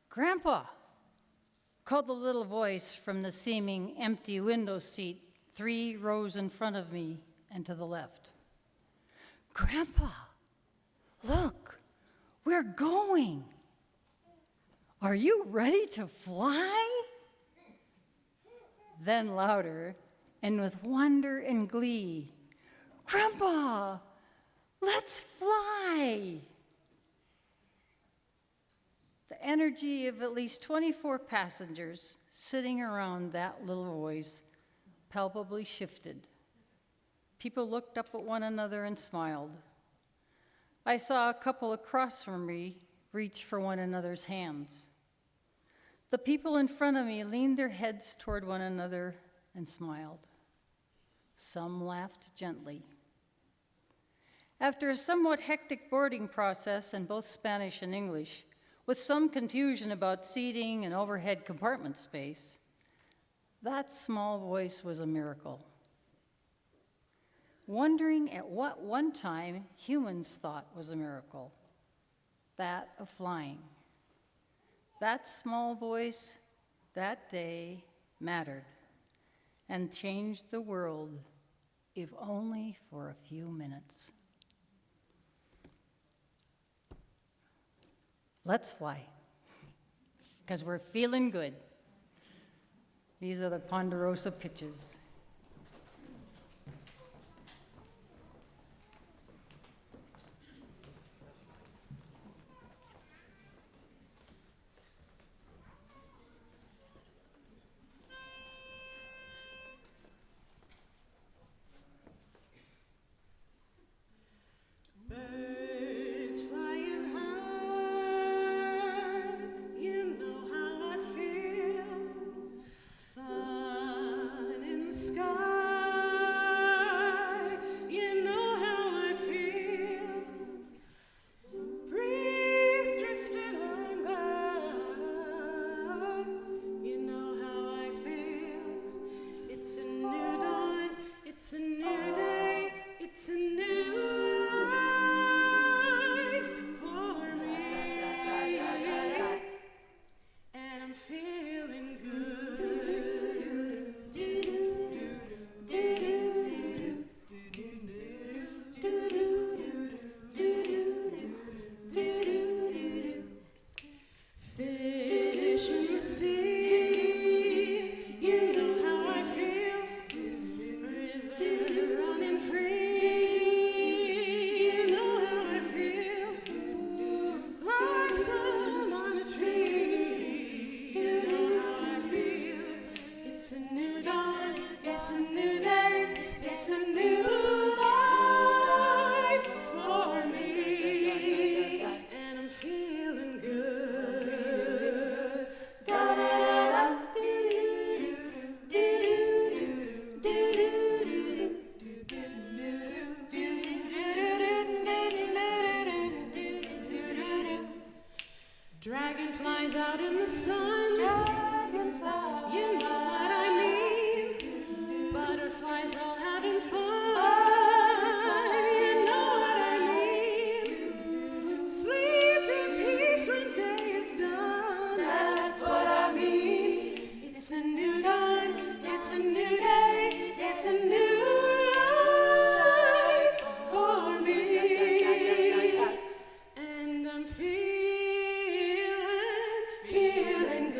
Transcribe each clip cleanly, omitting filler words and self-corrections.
"Grandpa," called the little voice from the seeming empty window seat 3 rows in front of me and to the left. "Grandpa, look, we're going. Are you ready to fly?" Then louder, and with wonder and glee, "Grandpa, let's fly!" The energy of at least 24 passengers sitting around that little voice palpably shifted. People looked up at one another and smiled. I saw a couple across from me reach for one another's hands. The people in front of me leaned their heads toward one another and smiled. Some laughed gently. After a somewhat hectic boarding process in both Spanish and English, with some confusion about seating and overhead compartment space, that small voice was a miracle. Wondering at what one time humans thought was a miracle, that of flying. That small voice, that day, mattered and changed the world, if only for a few minutes. Let's fly, because we're feeling good. These are the Ponderosa Pitches. Birds flying high, you know how I feel. Sun in the sky, you know how I feel. Breeze drifting on by, you know how I feel. It's a new dawn, it's a new day, it's a new life for me, and I'm feeling good. Fish in the sea, you know how I feel. River running free, you know how I feel. Blossom on a tree, you know how I feel. It's a new dawn, it's a new day, it's a new life for me, and I'm feeling good. Da-da-da-da, dragonflies out in the sun. Dragonflies. You know what I mean. Butterflies all having fun. You know what I mean. Sleep in peace when day is done. That's what I mean. It's a new dawn. It's a new day. It's a new life for me. And I'm feeling good.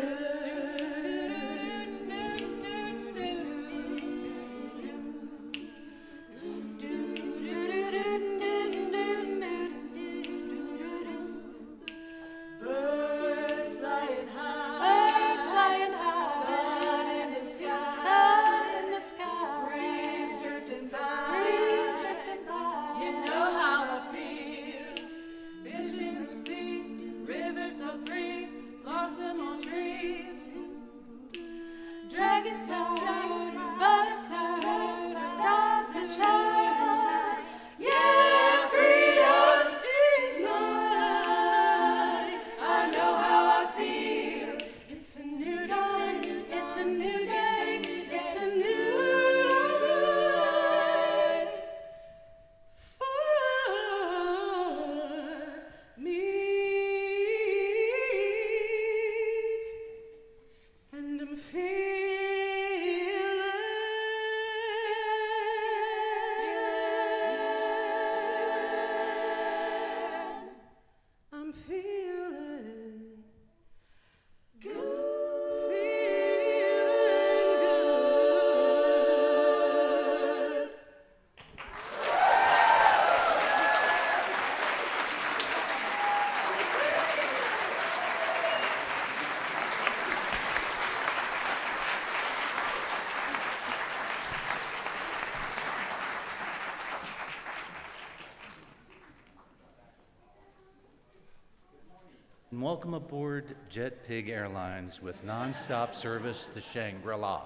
And welcome aboard Jet Pig Airlines with nonstop service to Shangri-La.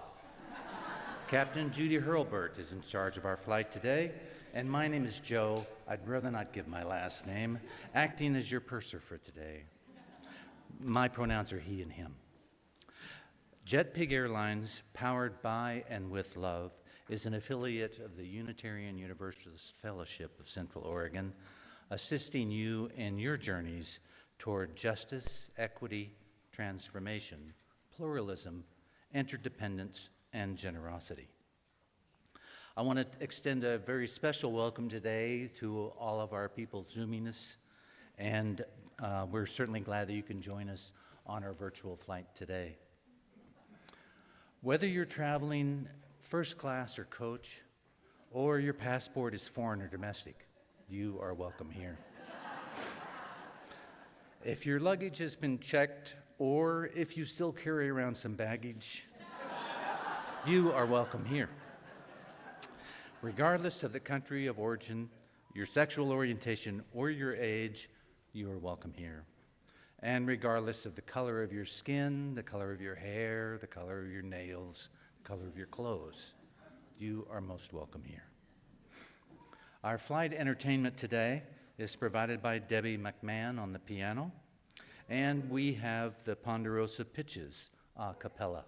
Captain Judy Hurlburt is in charge of our flight today, and my name is Joe. I'd rather not give my last name, acting as your purser for today. My pronouns are he and him. Jet Pig Airlines, powered by and with love, is an affiliate of the Unitarian Universalist Fellowship of Central Oregon, assisting you in your journeys toward justice, equity, transformation, pluralism, interdependence, and generosity. I want to extend a very special welcome today to all of our people Zooming us, and we're certainly glad that you can join us on our virtual flight today. Whether you're traveling first class or coach, or your passport is foreign or domestic, you are welcome here. If your luggage has been checked, or if you still carry around some baggage, you are welcome here. Regardless of the country of origin, your sexual orientation, or your age, you are welcome here. And regardless of the color of your skin, the color of your hair, the color of your nails, the color of your clothes, you are most welcome here. Our flight entertainment today is provided by Debbie McMahon on the piano, and we have the Ponderosa Pitches acapella.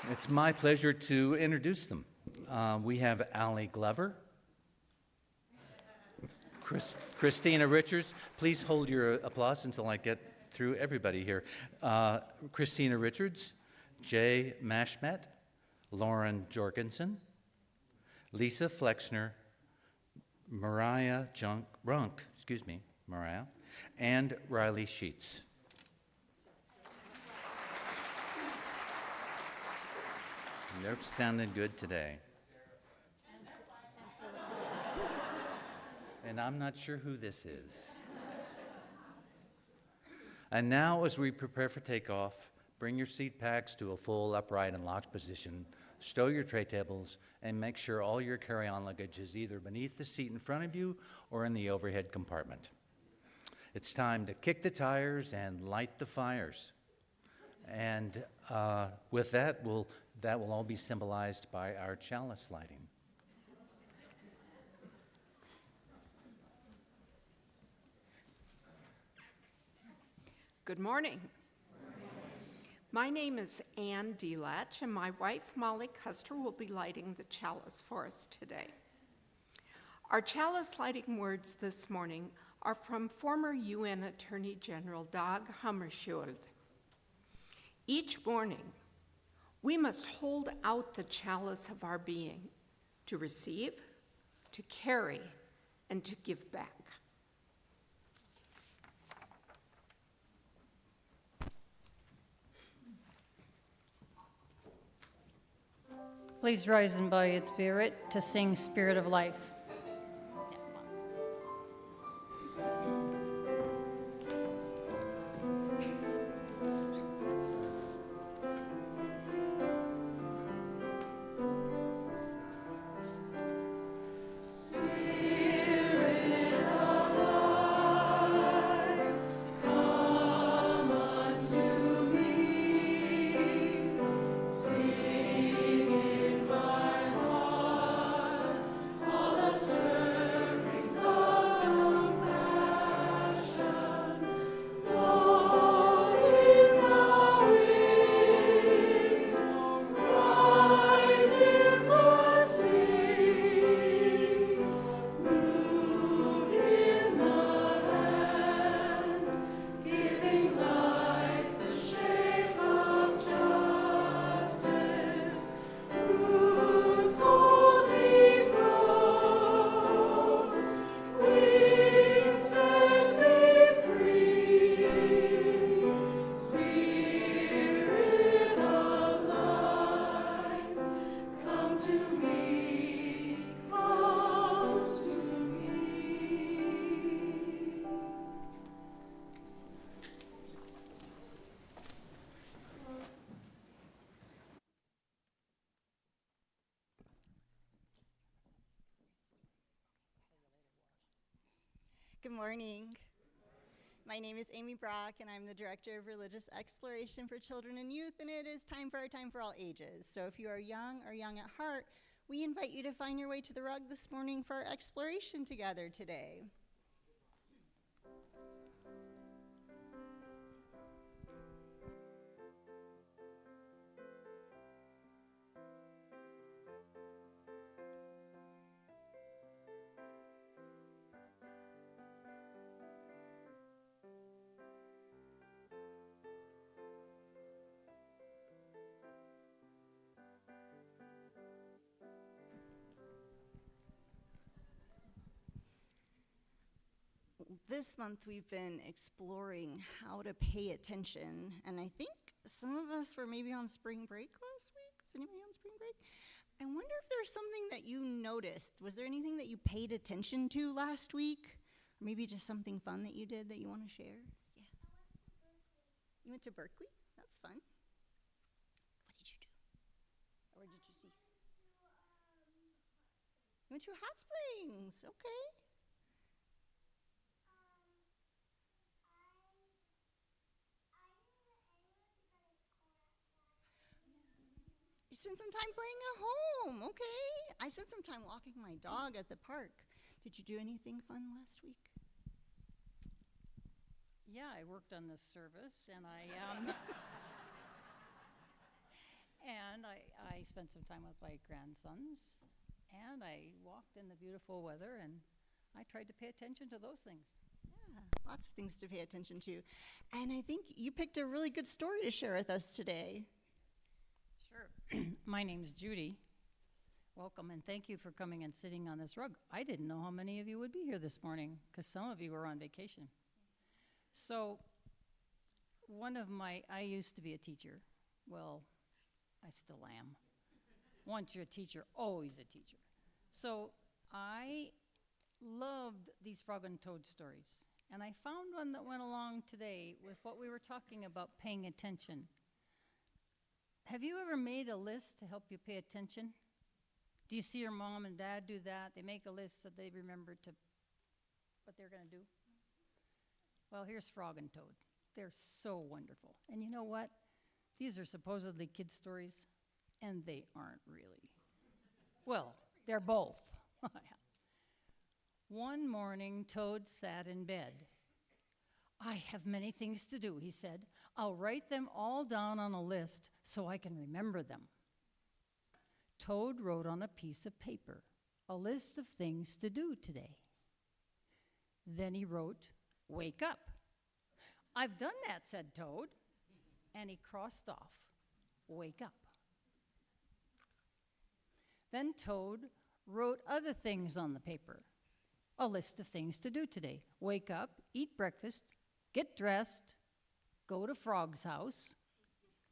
It's my pleasure to introduce them. We have Allie Glover, Christina Richards. Please hold your applause until I get through everybody here. Christina Richards, Jay Mashmet, Lauren Jorgensen, Lisa Flexner, Mariah Runk, and Riley Sheets. They're sounding good today. And I'm not sure who this is. And now, as we prepare for takeoff, bring your seat packs to a full, upright, and locked position, stow your tray tables, and make sure all your carry-on luggage is either beneath the seat in front of you or in the overhead compartment. It's time to kick the tires and light the fires. And with that will all be symbolized by our chalice lighting. Good morning. My name is Ann Delatch, and my wife, Molly Custer, will be lighting the chalice for us today. Our chalice lighting words this morning are from former UN Attorney General Dag Hammarskjöld. Each morning, we must hold out the chalice of our being to receive, to carry, and to give back. Please rise in body and spirit to sing Spirit of Life. Sing in my heart all the Good morning. My name is Amy Brock, and I'm the Director of Religious Exploration for Children and Youth, and it is time for all ages. So if you are young or young at heart, we invite you to find your way to the rug this morning for our exploration together today. This month we've been exploring how to pay attention, and I think some of us were maybe on spring break last week. Was anybody on spring break? I wonder if there's something that you noticed. Was there anything that you paid attention to last week? Or maybe just something fun that you did that you want to share? Yeah. You went to Berkeley? That's fun. What did you do? Or what did you see? You went to Hot Springs. Okay. You spent some time playing at home, okay. I spent some time walking my dog at the park. Did you do anything fun last week? Yeah, I worked on this service, and I spent some time with my grandsons, and I walked in the beautiful weather, and I tried to pay attention to those things. Yeah, lots of things to pay attention to. And I think you picked a really good story to share with us today. Sure. My name's Judy. Welcome, and thank you for coming and sitting on this rug. I didn't know how many of you would be here this morning, because some of you were on vacation. So, I used to be a teacher. Well, I still am. Once you're a teacher, always a teacher. So, I loved these frog and toad stories. And I found one that went along today with what we were talking about, paying attention. Have you ever made a list to help you pay attention? Do you see your mom and dad do that? They make a list so they remember what they're going to do. Well, here's Frog and Toad. They're so wonderful. And you know what? These are supposedly kid stories, and they aren't really. Well, they're both. One morning, Toad sat in bed. I have many things to do, he said. I'll write them all down on a list so I can remember them. Toad wrote on a piece of paper a list of things to do today. Then he wrote, wake up. I've done that, said Toad. And he crossed off, wake up. Then Toad wrote other things on the paper. A list of things to do today. Wake up, eat breakfast, get dressed, go to Frog's house,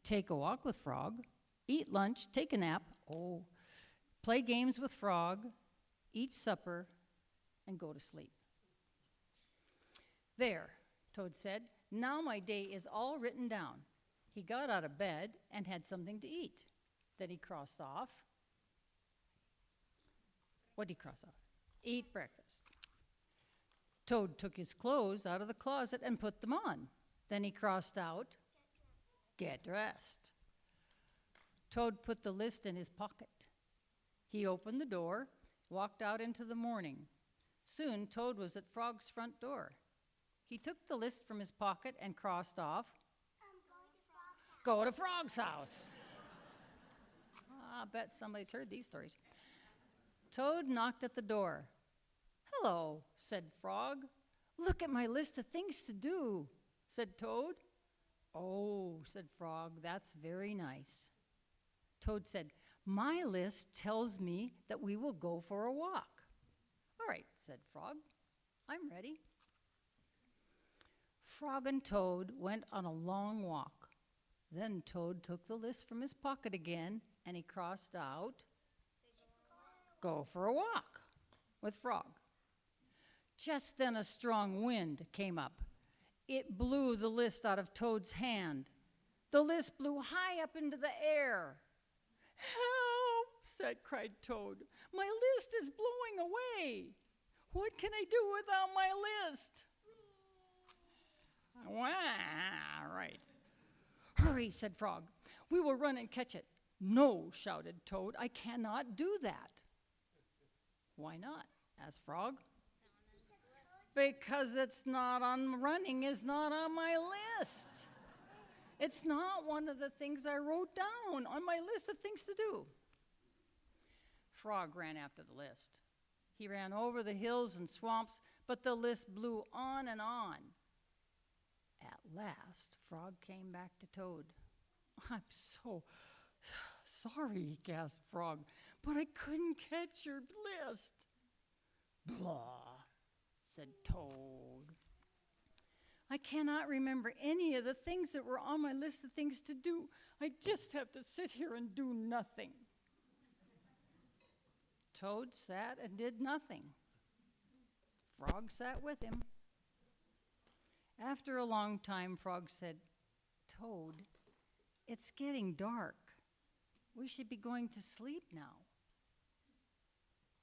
take a walk with Frog, eat lunch, take a nap, play games with Frog, eat supper, and go to sleep. There, Toad said, now my day is all written down. He got out of bed and had something to eat. Then he crossed off. What did he cross off? Eat breakfast. Toad took his clothes out of the closet and put them on. Then he crossed out, get dressed. Toad put the list in his pocket. He opened the door, walked out into the morning. Soon Toad was at Frog's front door. He took the list from his pocket and crossed off, go to Frog's house. I bet somebody's heard these stories. Toad knocked at the door. Hello, said Frog. Look at my list of things to do, said Toad. Oh, said Frog, that's very nice. Toad said, my list tells me that we will go for a walk. All right, said Frog, I'm ready. Frog and Toad went on a long walk. Then Toad took the list from his pocket again, and he crossed out, go for a walk with Frog. Just then a strong wind came up. It blew the list out of Toad's hand. The list blew high up into the air. Help, cried Toad. My list is blowing away. What can I do without my list? Wow, right. Hurry, said Frog. We will run and catch it. No, shouted Toad, I cannot do that. Why not? Asked Frog. Because running is not on my list. It's not one of the things I wrote down on my list of things to do. Frog ran after the list. He ran over the hills and swamps, but the list blew on and on. At last, Frog came back to Toad. I'm so sorry, gasped Frog, but I couldn't catch your list. Blah, said Toad. I cannot remember any of the things that were on my list of things to do. I just have to sit here and do nothing. Toad sat and did nothing. Frog sat with him. After a long time, Frog said, Toad, it's getting dark. We should be going to sleep now.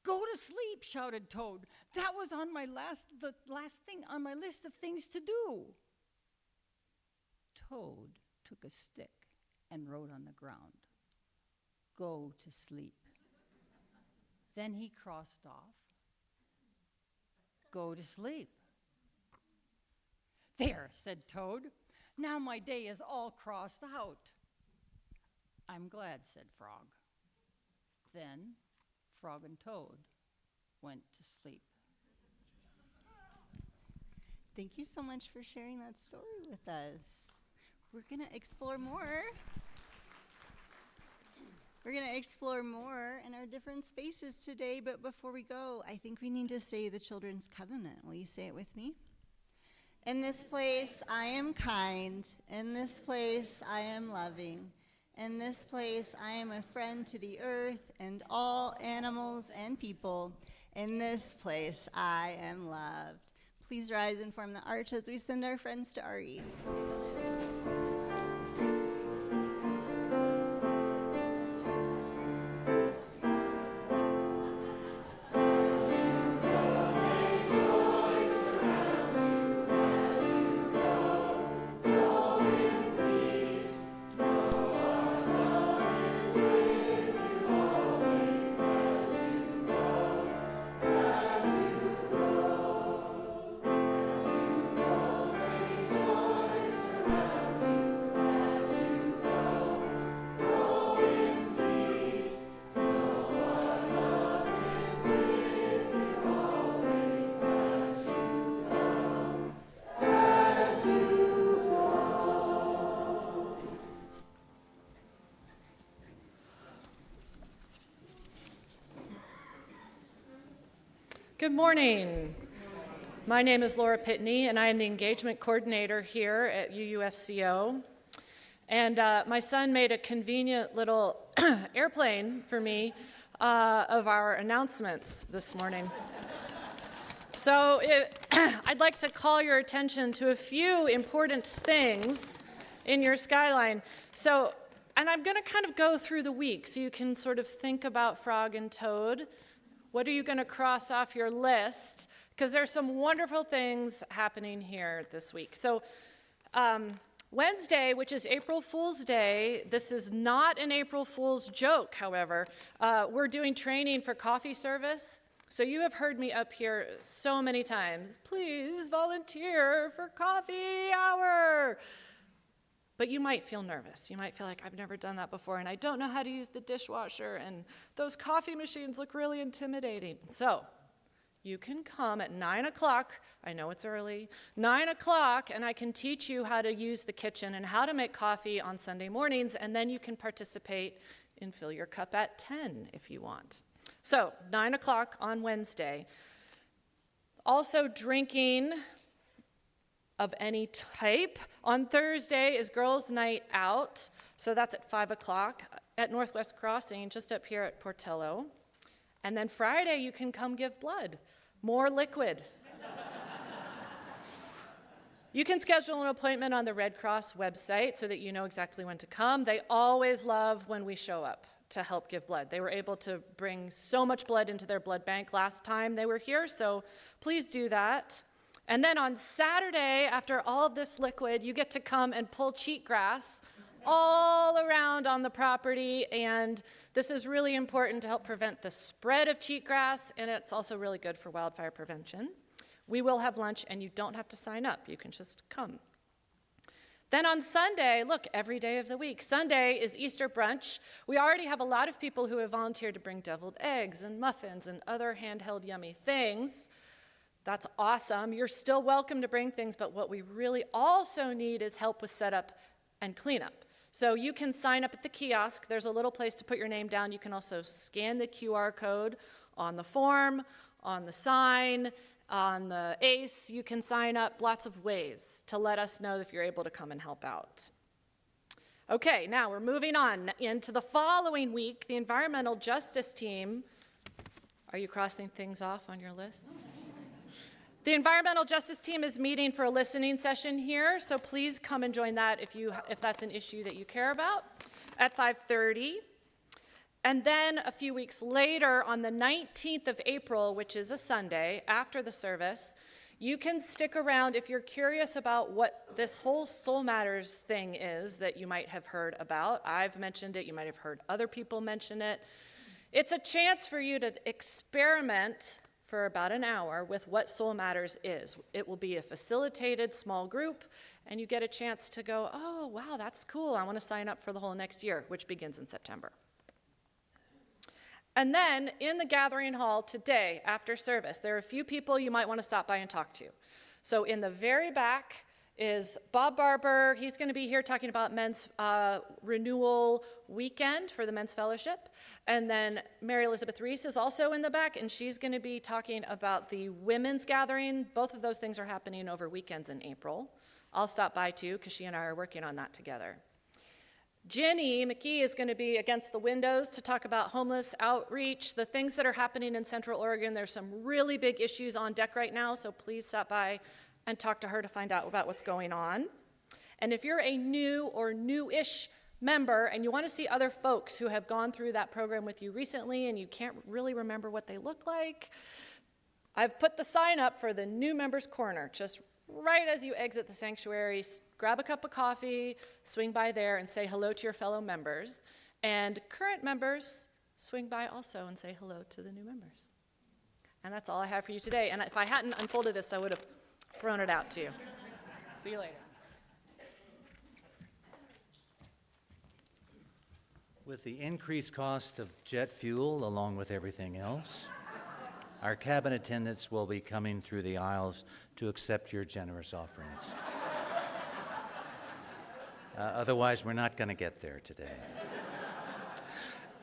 Go to sleep, shouted Toad. That was on the last thing on my list of things to do. Toad took a stick and wrote on the ground, go to sleep. Then he crossed off, go to sleep. There, said Toad. Now my day is all crossed out. I'm glad, said Frog. Then Frog and Toad went to sleep. Thank you so much for sharing that story with us. We're going to explore more. We're going to explore more in our different spaces today, but before we go, I think we need to say the Children's Covenant. Will you say it with me? In this place, I am kind. In this place, I am loving. In this place, I am a friend to the earth and all animals and people. In this place, I am loved. Please rise and form the arch as we send our friends to RE. Good morning. My name is Laura Pitney, and I am the engagement coordinator here at UUFCO. And my son made a convenient little airplane for me of our announcements this morning. So I'd like to call your attention to a few important things in your skyline. And I'm going to kind of go through the week so you can sort of think about Frog and Toad. What are you going to cross off your list? Because there's some wonderful things happening here this week. So Wednesday, which is April Fool's Day, this is not an April Fool's joke, however. We're doing training for coffee service. So you have heard me up here so many times, please volunteer for coffee hour. But you might feel nervous. You might feel like, I've never done that before, and I don't know how to use the dishwasher, and those coffee machines look really intimidating. So you can come at 9 o'clock. I know it's early. 9 o'clock, and I can teach you how to use the kitchen and how to make coffee on Sunday mornings, and then you can participate and fill your cup at 10 if you want. So 9 o'clock on Wednesday. Also drinking of any type. On Thursday is Girls' Night Out, so that's at 5 o'clock at Northwest Crossing, just up here at Portillo. And then Friday, you can come give blood, more liquid. You can schedule an appointment on the Red Cross website so that you know exactly when to come. They always love when we show up. to help give blood. They were able to bring so much blood into their blood bank last time they were here, so please do that. And then on Saturday, after all of this liquid, you get to come and pull cheatgrass all around on the property, and this is really important to help prevent the spread of cheatgrass, and it's also really good for wildfire prevention. We will have lunch, and you don't have to sign up. You can just come. Then on Sunday, look, every day of the week. Sunday is Easter brunch. We already have a lot of people who have volunteered to bring deviled eggs and muffins and other handheld yummy things. That's awesome. You're still welcome to bring things, but what we really also need is help with setup and cleanup. So you can sign up at the kiosk. There's a little place to put your name down. You can also scan the QR code on the form, on the sign, on the ACE. You can sign up lots of ways to let us know if you're able to come and help out. Okay, now we're moving on into the following week. The environmental justice team, are you crossing things off on your list? The environmental justice team is meeting for a listening session here, so please come and join that if that's an issue that you care about at 5:30. And then a few weeks later, on the 19th of April, which is a Sunday, after the service, you can stick around if you're curious about what this whole Soul Matters thing is that you might have heard about. I've mentioned it. You might have heard other people mention it. It's a chance for you to experiment for about an hour with what Soul Matters is. It will be a facilitated small group, and you get a chance to go, oh, wow, that's cool. I want to sign up for the whole next year, which begins in September. And then in the gathering hall today, after service, there are a few people you might want to stop by and talk to. So in the very back is Bob Barber. He's going to be here talking about men's renewal weekend for the Men's Fellowship. And then Mary Elizabeth Reese is also in the back, and she's going to be talking about the women's gathering. Both of those things are happening over weekends in April. I'll stop by too, because she and I are working on that together. Ginny McKee is going to be against the windows to talk about homeless outreach, the things that are happening in Central Oregon. There's some really big issues on deck right now, so please stop by and talk to her to find out about what's going on. And if you're a new or new-ish member and you want to see other folks who have gone through that program with you recently and you can't really remember what they look like, I've put the sign up for the new members corner. Just right as you exit the sanctuary, grab a cup of coffee, swing by there and say hello to your fellow members. And current members, swing by also and say hello to the new members. And that's all I have for you today. And if I hadn't unfolded this, I would have thrown it out to you. See you later. With the increased cost of jet fuel, along with everything else, our cabin attendants will be coming through the aisles to accept your generous offerings. Otherwise, we're not going to get there today.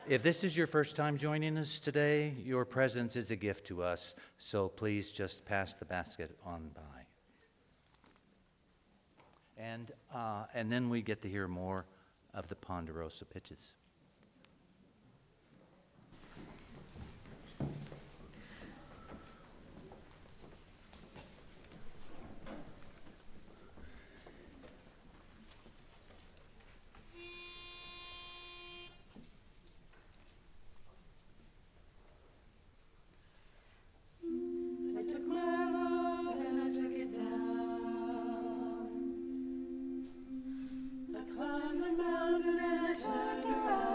If this is your first time joining us today, your presence is a gift to us, so please just pass the basket on by. And then we get to hear more of the Ponderosa Pitches. Climbed a mountain and I turned around.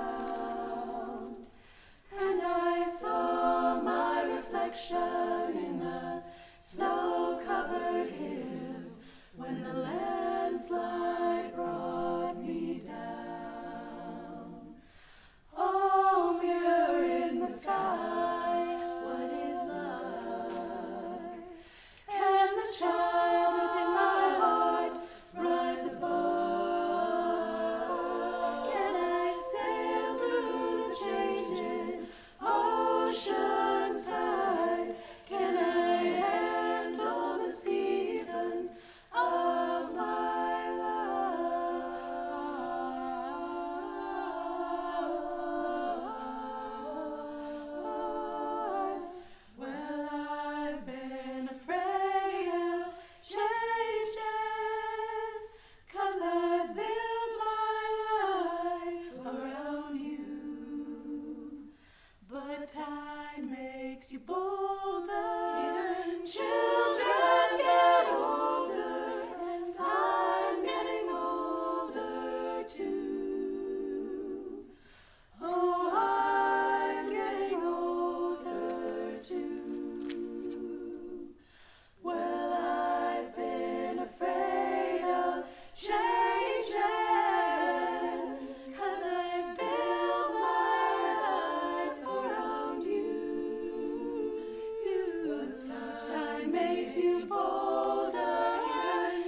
makes you bolder.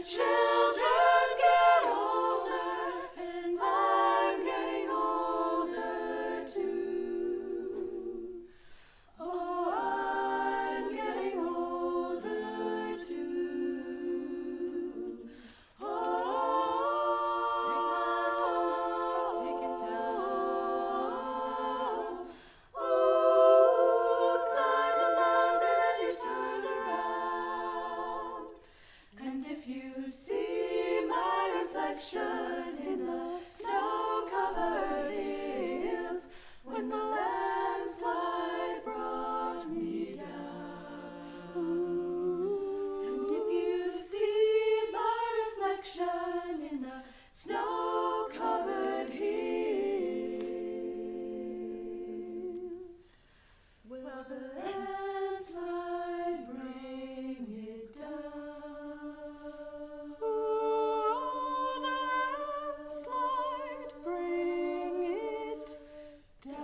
Children get older, and I'm getting older too. Oh, I'm getting older too. Oh, take it down. Oh, climb a mountain and you turn around. And if you see my reflection in the snow-covered hills, when the landslide brought me down. And if you see my reflection in the snow-covered hills, will the landslide bring it down? Oh, the landslide bring it down.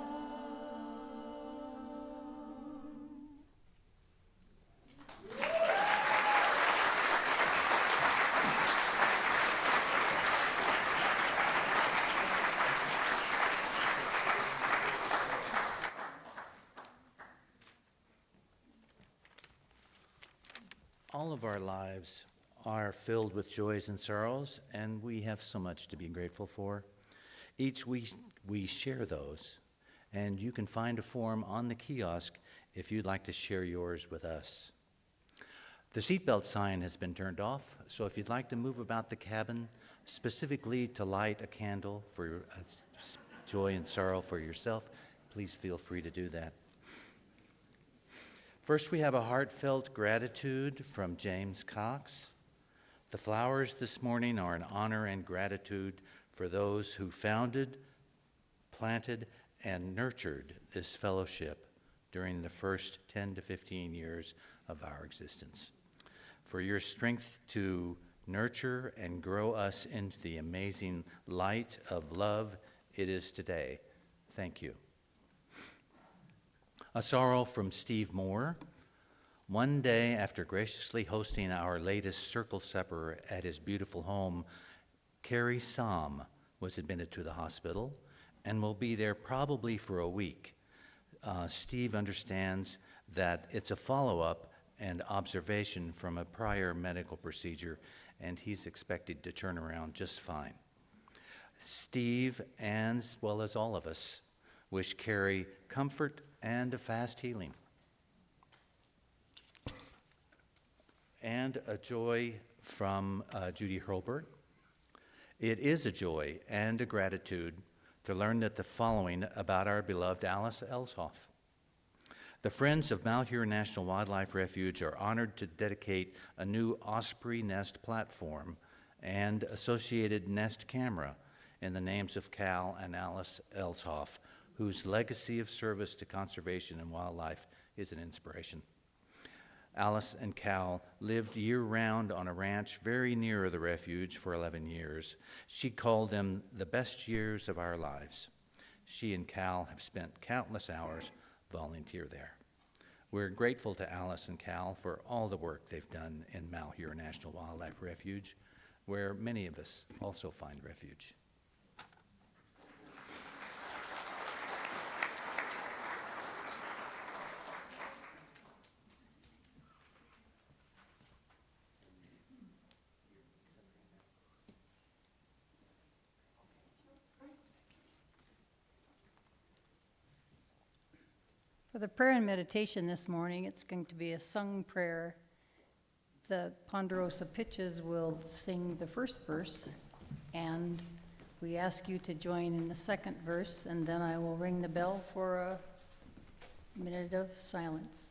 All of our lives are filled with joys and sorrows, and we have so much to be grateful for. Each we share those, and you can find a form on the kiosk if you'd like to share yours with us. The seatbelt sign has been turned off, so if you'd like to move about the cabin, specifically to light a candle for your joy and sorrow for yourself, please feel free to do that. First, we have a heartfelt gratitude from James Cox. The flowers this morning are an honor and gratitude for those who founded, planted, and nurtured this fellowship during the first 10 to 15 years of our existence. For your strength to nurture and grow us into the amazing light of love it is today. Thank you. A sorrow from Steve Moore. One day after graciously hosting our latest circle supper at his beautiful home, Carrie Somm was admitted to the hospital and will be there probably for a week. Steve understands that it's a follow-up and observation from a prior medical procedure, and he's expected to turn around just fine. Steve, as well as all of us, wish Carrie comfort and a fast healing. And a joy from Judy Hurlburt. It is a joy and a gratitude to learn that the following about our beloved Alice Elshoff. The Friends of Malheur National Wildlife Refuge are honored to dedicate a new osprey nest platform and associated nest camera in the names of Cal and Alice Elshoff, whose legacy of service to conservation and wildlife is an inspiration. Alice and Cal lived year-round on a ranch very near the refuge for 11 years. She called them the best years of our lives. She and Cal have spent countless hours volunteer there. We're grateful to Alice and Cal for all the work they've done in Malheur National Wildlife Refuge, where many of us also find refuge. For the prayer and meditation this morning, it's going to be a sung prayer. The Ponderosa Pitches will sing the first verse, and we ask you to join in the second verse, and then I will ring the bell for a minute of silence.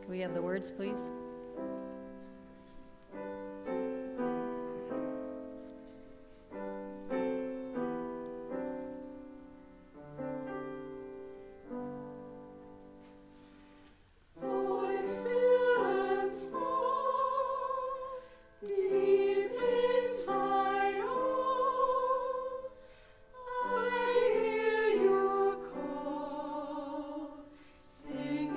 Can we have the words, please? Singing.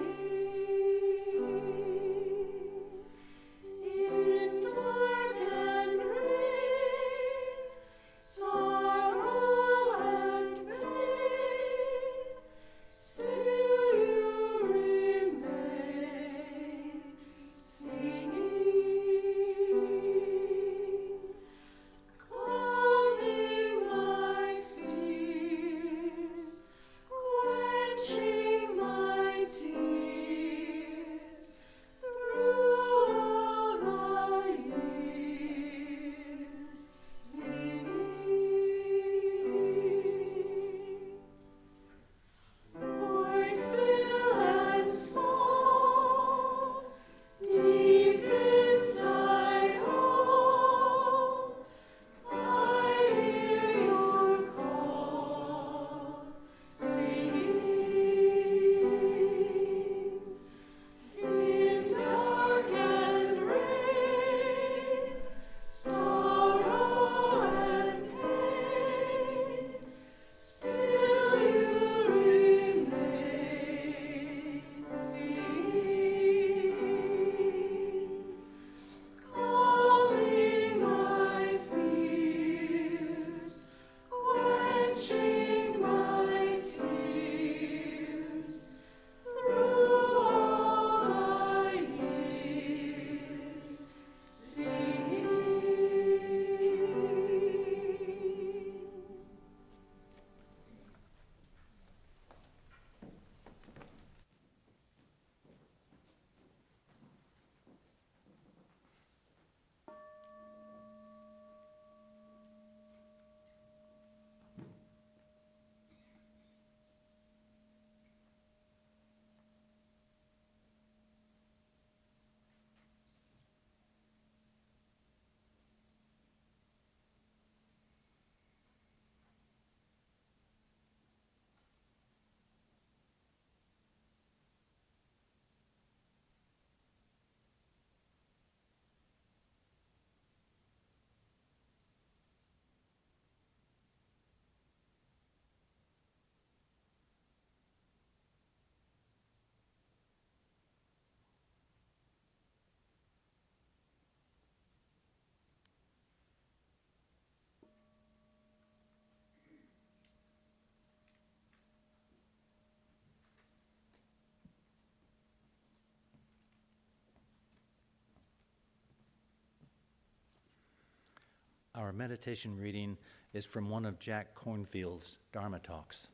Our meditation reading is from one of Jack Kornfield's Dharma talks.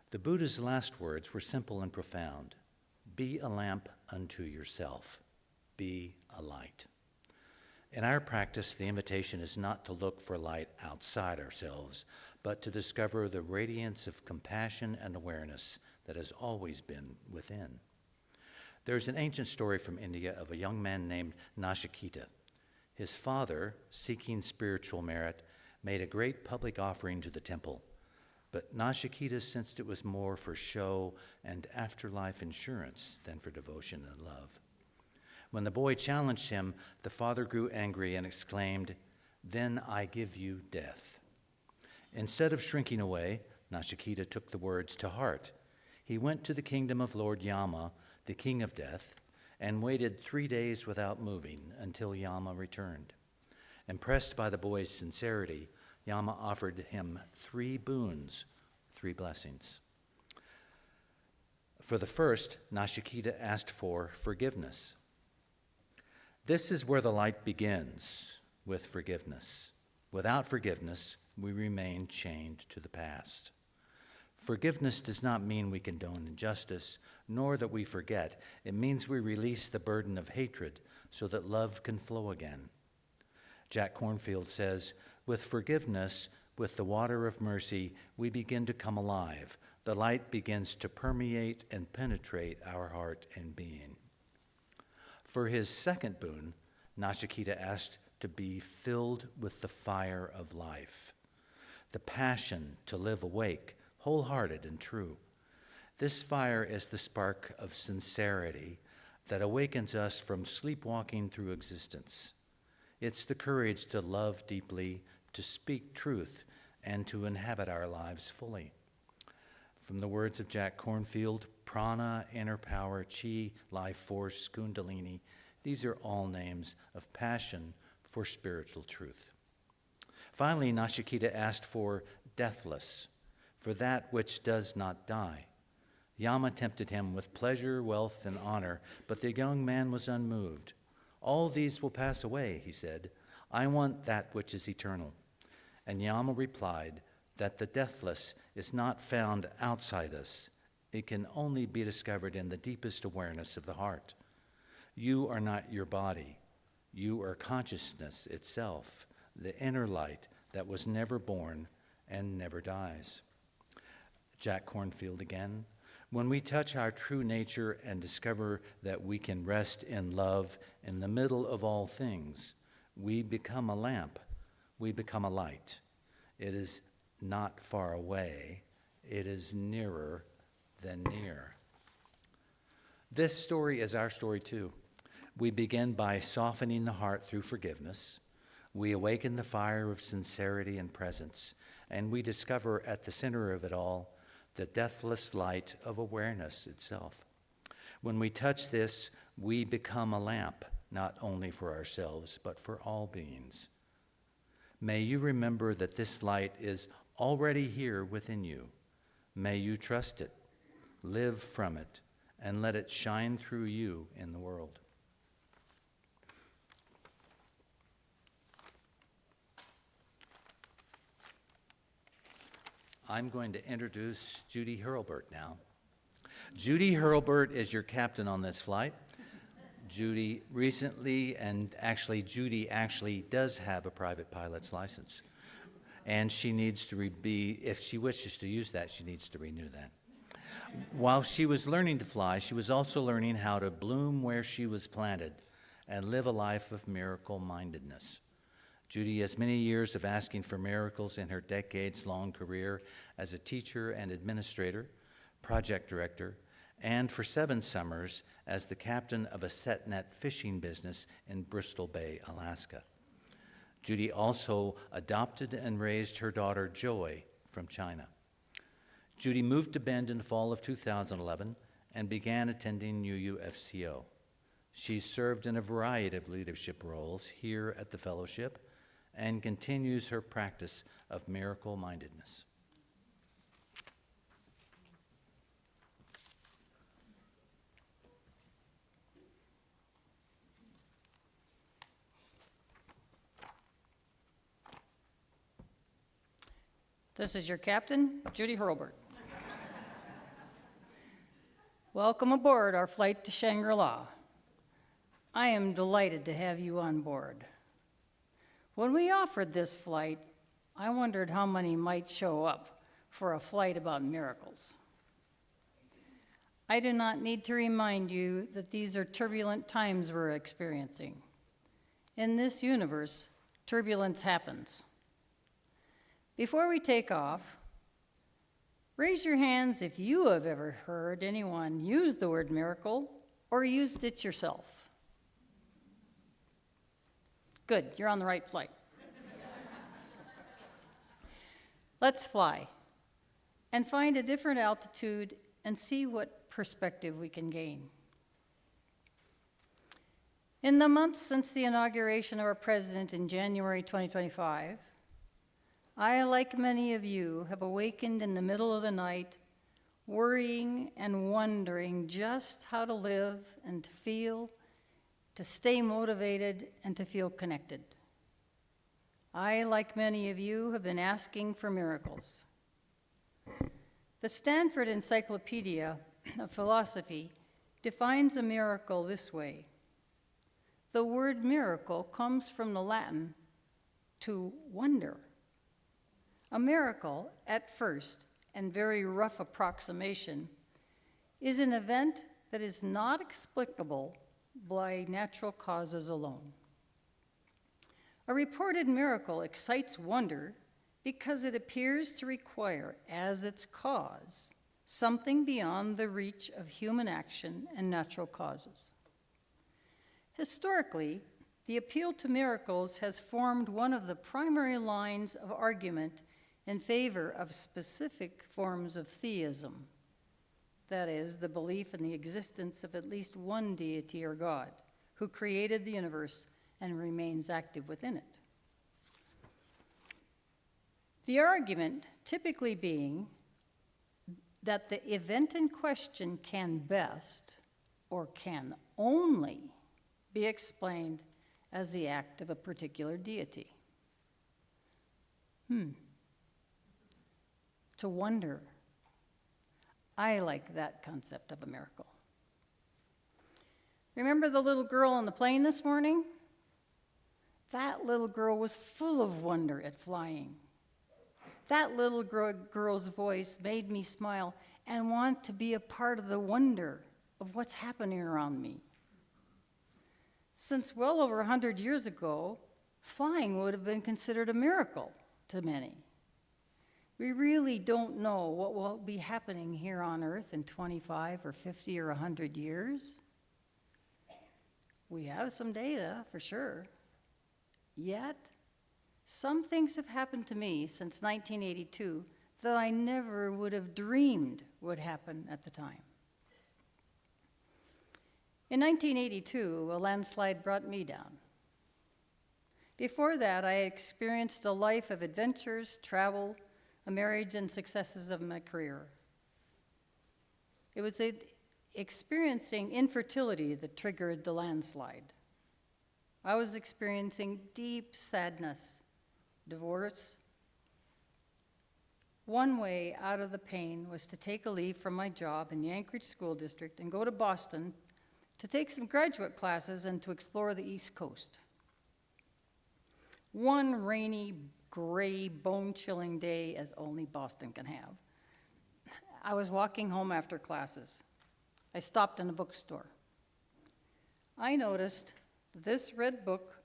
The Buddha's last words were simple and profound. Be a lamp unto yourself. Be a light. In our practice, the invitation is not to look for light outside ourselves, but to discover the radiance of compassion and awareness that has always been within. There's an ancient story from India of a young man named Nachiketa. His father, seeking spiritual merit, made a great public offering to the temple, but Nachiketa sensed it was more for show and afterlife insurance than for devotion and love. When the boy challenged him, the father grew angry and exclaimed, "Then I give you death." Instead of shrinking away, Nachiketa took the words to heart. He went to the kingdom of Lord Yama, the king of death, and waited 3 days without moving until Yama returned. Impressed by the boy's sincerity, Yama offered him 3 boons, 3 blessings. For the first, Nachiketa asked for forgiveness. This is where the light begins, with forgiveness. Without forgiveness, we remain chained to the past. Forgiveness does not mean we condone injustice, nor that we forget. It means we release the burden of hatred so that love can flow again. Jack Kornfield says, with forgiveness, with the water of mercy, we begin to come alive. The light begins to permeate and penetrate our heart and being. For his second boon, Nachiketa asked to be filled with the fire of life, the passion to live awake, wholehearted and true. This fire is the spark of sincerity that awakens us from sleepwalking through existence. It's the courage to love deeply, to speak truth, and to inhabit our lives fully. From the words of Jack Kornfield, prana, inner power, chi, life force, kundalini, these are all names of passion for spiritual truth. Finally, Nachiketa asked for deathless, for that which does not die. Yama tempted him with pleasure, wealth, and honor, but the young man was unmoved. All these will pass away, he said. I want that which is eternal. And Yama replied that the deathless is not found outside us. It can only be discovered in the deepest awareness of the heart. You are not your body. You are consciousness itself, the inner light that was never born and never dies. Jack Kornfield again. When we touch our true nature and discover that we can rest in love in the middle of all things, we become a lamp. We become a light. It is not far away. It is nearer than near. This story is our story too. We begin by softening the heart through forgiveness. We awaken the fire of sincerity and presence, and we discover at the center of it all the deathless light of awareness itself. When we touch this, we become a lamp, not only for ourselves, but for all beings. May you remember that this light is already here within you. May you trust it, live from it, and let it shine through you in the world. I'm going to introduce Judy Hurlburt now. Judy Hurlburt is your captain on this flight. Judy recently, Judy actually does have a private pilot's license. And she needs to if she wishes to use that, she needs to renew that. While she was learning to fly, she was also learning how to bloom where she was planted and live a life of miracle mindedness. Judy has many years of asking for miracles in her decades-long career as a teacher and administrator, project director, and for 7 summers as the captain of a set net fishing business in Bristol Bay, Alaska. Judy also adopted and raised her daughter Joy from China. Judy moved to Bend in the fall of 2011 and began attending UUFCO. She served in a variety of leadership roles here at the fellowship and continues her practice of miracle mindedness. This is your captain, Judy Hurlburt. Welcome aboard our flight to Shangri-La. I am delighted to have you on board. When we offered this flight, I wondered how many might show up for a flight about miracles. I do not need to remind you that these are turbulent times we're experiencing. In this universe, turbulence happens. Before we take off, raise your hands if you have ever heard anyone use the word miracle or used it yourself. Good, you're on the right flight. Let's fly and find a different altitude and see what perspective we can gain. In the months since the inauguration of our president in January 2025, I, like many of you, have awakened in the middle of the night, worrying and wondering just how to live and to feel, to stay motivated and to feel connected. I, like many of you, have been asking for miracles. The Stanford Encyclopedia of Philosophy defines a miracle this way. The word miracle comes from the Latin to wonder. A miracle, at first, and very rough approximation, is an event that is not explicable by natural causes alone. A reported miracle excites wonder because it appears to require, as its cause, something beyond the reach of human action and natural causes. Historically, the appeal to miracles has formed one of the primary lines of argument in favor of specific forms of theism, that is, the belief in the existence of at least one deity or God who created the universe and remains active within it. The argument typically being that the event in question can best, or can only, be explained as the act of a particular deity. To wonder. I like that concept of a miracle. Remember the little girl on the plane this morning? That little girl was full of wonder at flying. That little girl's voice made me smile and want to be a part of the wonder of what's happening around me. Since well over 100 years ago, flying would have been considered a miracle to many. We really don't know what will be happening here on Earth in 25 or 50 or 100 years. We have some data, for sure. Yet, some things have happened to me since 1982 that I never would have dreamed would happen at the time. In 1982, a landslide brought me down. Before that, I had experienced a life of adventures, travel, a marriage, and successes of my career. It was experiencing infertility that triggered the landslide. I was experiencing deep sadness, divorce. One way out of the pain was to take a leave from my job in the Anchorage School District and go to Boston to take some graduate classes and to explore the East Coast. One rainy, gray, bone-chilling day, as only Boston can have, I was walking home after classes. I stopped in a bookstore. I noticed this red book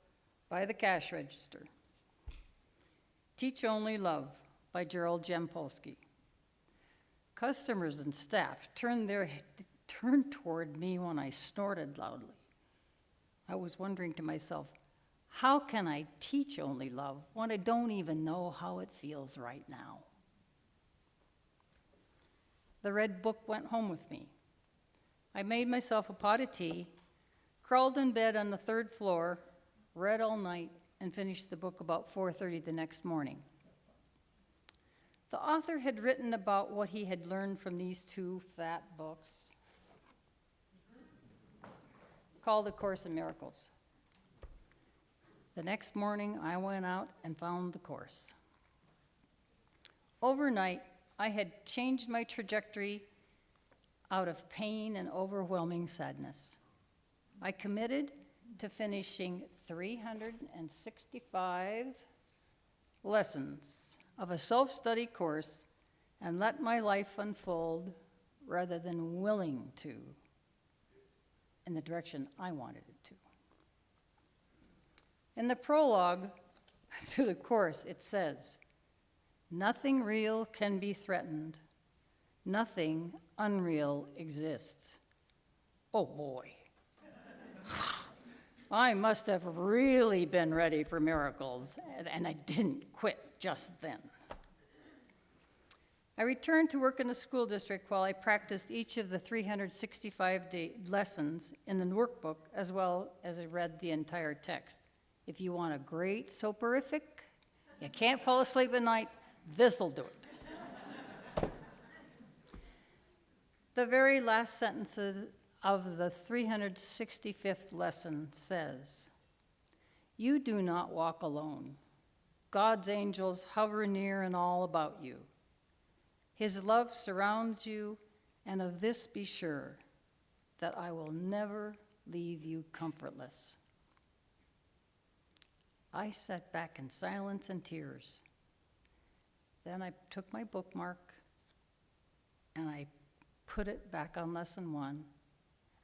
by the cash register, Teach Only Love by Gerald Jampolsky. Customers and staff turned toward me when I snorted loudly. I was wondering to myself, how can I teach only love when I don't even know how it feels right now? The red book went home with me. I made myself a pot of tea, crawled in bed on the 3rd floor, read all night, and finished the book about 4:30 the next morning. The author had written about what he had learned from these 2 fat books called A Course in Miracles. The next morning, I went out and found the Course. Overnight, I had changed my trajectory out of pain and overwhelming sadness. I committed to finishing 365 lessons of a self-study course and let my life unfold rather than willing to in the direction I wanted it to. In the prologue to the course, it says, "Nothing real can be threatened. Nothing unreal exists." Oh boy. I must have really been ready for miracles, and I didn't quit just then. I returned to work in the school district while I practiced each of the 365-day lessons in the workbook, as well as I read the entire text. If you want a great soporific, you can't fall asleep at night, this'll do it. The very last sentences of the 365th lesson says, "You do not walk alone. God's angels hover near and all about you. His love surrounds you, and of this be sure, that I will never leave you comfortless." I sat back in silence and tears. Then I took my bookmark and I put it back on lesson 1,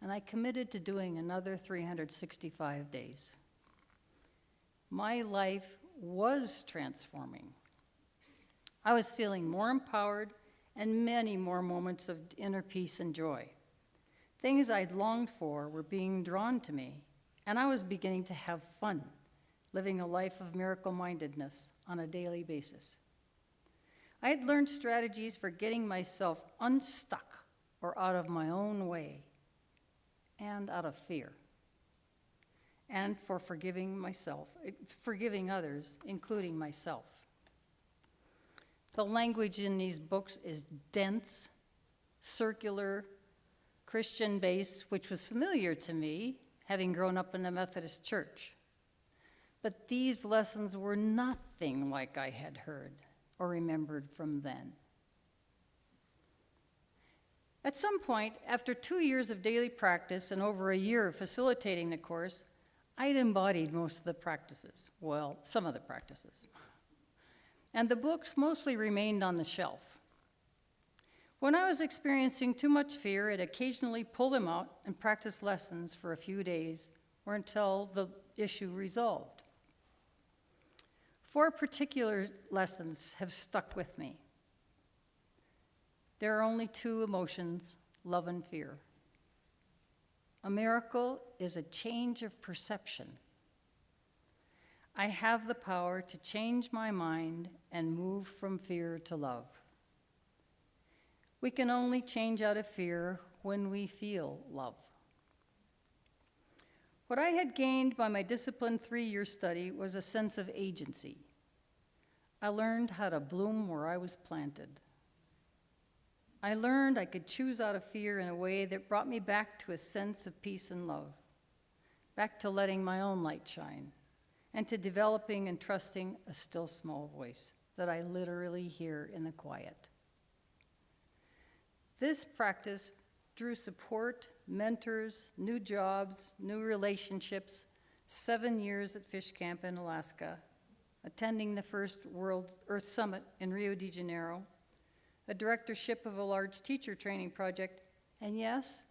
and I committed to doing another 365 days. My life was transforming. I was feeling more empowered and many more moments of inner peace and joy. Things I'd longed for were being drawn to me, and I was beginning to have fun, living a life of miracle-mindedness on a daily basis. I had learned strategies for getting myself unstuck or out of my own way and out of fear, and for forgiving others, including myself. The language in these books is dense, circular, Christian-based, which was familiar to me, having grown up in the Methodist Church. But these lessons were nothing like I had heard or remembered from then. At some point, after 2 years of daily practice and over a year of facilitating the course, I'd embodied most of the practices. Well, some of the practices. And the books mostly remained on the shelf. When I was experiencing too much fear, I'd occasionally pull them out and practice lessons for a few days or until the issue resolved. 4 particular lessons have stuck with me. There are only 2 emotions, love and fear. A miracle is a change of perception. I have the power to change my mind and move from fear to love. We can only change out of fear when we feel love. What I had gained by my disciplined 3-year study was a sense of agency. I learned how to bloom where I was planted. I learned I could choose out of fear in a way that brought me back to a sense of peace and love, back to letting my own light shine, and to developing and trusting a still small voice that I literally hear in the quiet. This practice drew support, mentors, new jobs, new relationships, 7 years at Fish Camp in Alaska, attending the first World Earth Summit in Rio de Janeiro, a directorship of a large teacher training project, and yes,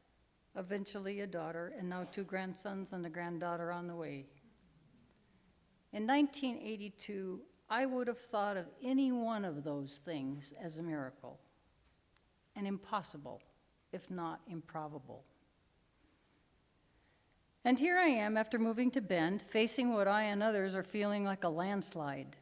eventually a daughter, and now 2 grandsons and a granddaughter on the way. In 1982, I would have thought of any one of those things as a miracle, and impossible, if not improbable. And here I am, after moving to Bend, facing what I and others are feeling like a landslide.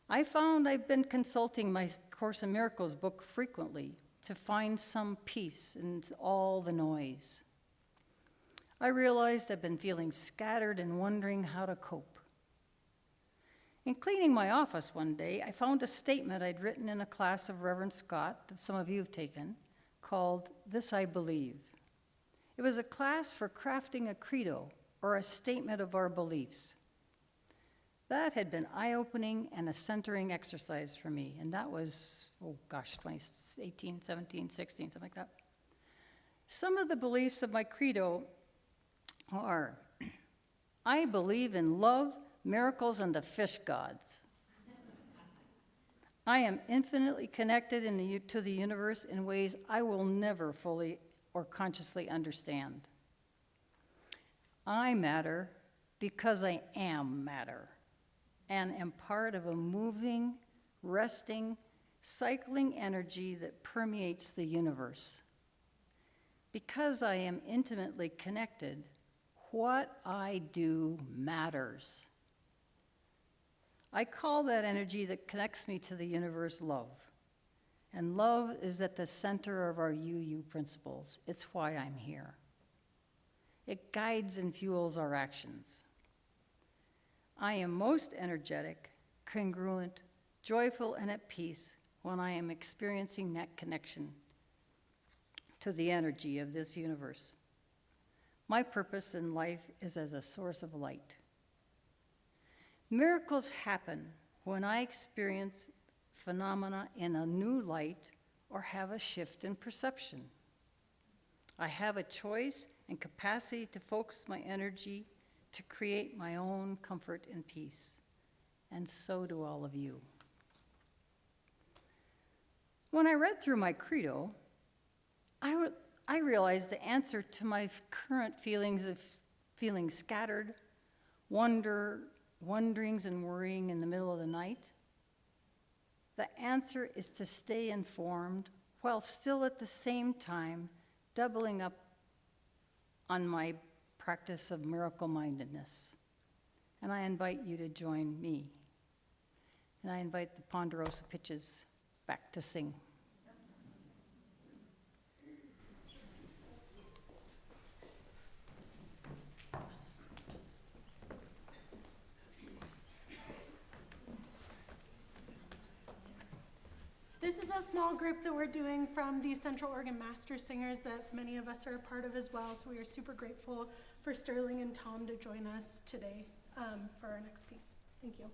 I found I've been consulting my Course in Miracles book frequently to find some peace in all the noise. I realized I've been feeling scattered and wondering how to cope. In cleaning my office one day, I found a statement I'd written in a class of Reverend Scott that some of you have taken, called This I Believe. It was a class for crafting a credo, or a statement of our beliefs. That had been eye-opening and a centering exercise for me, and that was, 2018, 17, 16, something like that. Some of the beliefs of my credo are, I believe in love, miracles, and the fish gods. I am infinitely connected to the universe in ways I will never fully or consciously understand. I matter because I am matter and am part of a moving, resting, cycling energy that permeates the universe. Because I am intimately connected, what I do matters. I call that energy that connects me to the universe love. And love is at the center of our UU principles. It's why I'm here. It guides and fuels our actions. I am most energetic, congruent, joyful, and at peace when I am experiencing that connection to the energy of this universe. My purpose in life is as a source of light. Miracles happen when I experience phenomena in a new light or have a shift in perception. I have a choice and capacity to focus my energy to create my own comfort and peace, and so do all of you. When I read through my credo, I realized the answer to my current feelings of feeling scattered, wonderings and worrying in the middle of the night. The answer is to stay informed while still at the same time doubling up on my practice of miracle mindedness. And I invite you to join me. And I invite the Ponderosa Pitches back to sing. This is a small group that we're doing from the Central Oregon Master Singers that many of us are a part of as well, so we are super grateful for Sterling and Tom to join us today for our next piece. Thank you.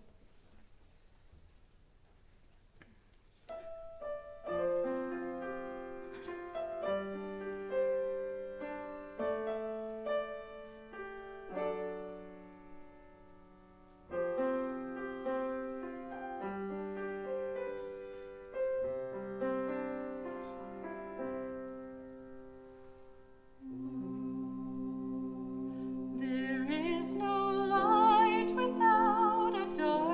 There is no light without a dark.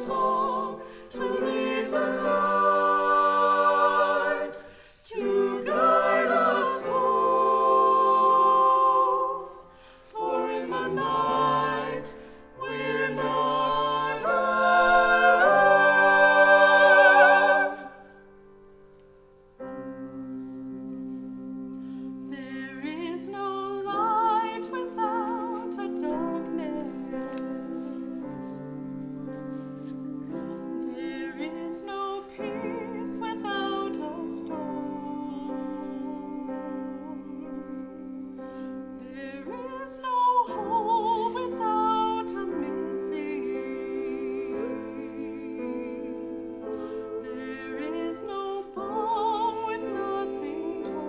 song to lead the night, to guide us home. For in the night we're not alone. There is no light without a darkness. There is no peace without a storm. There is no home without a missing. There is no balm with nothing torn.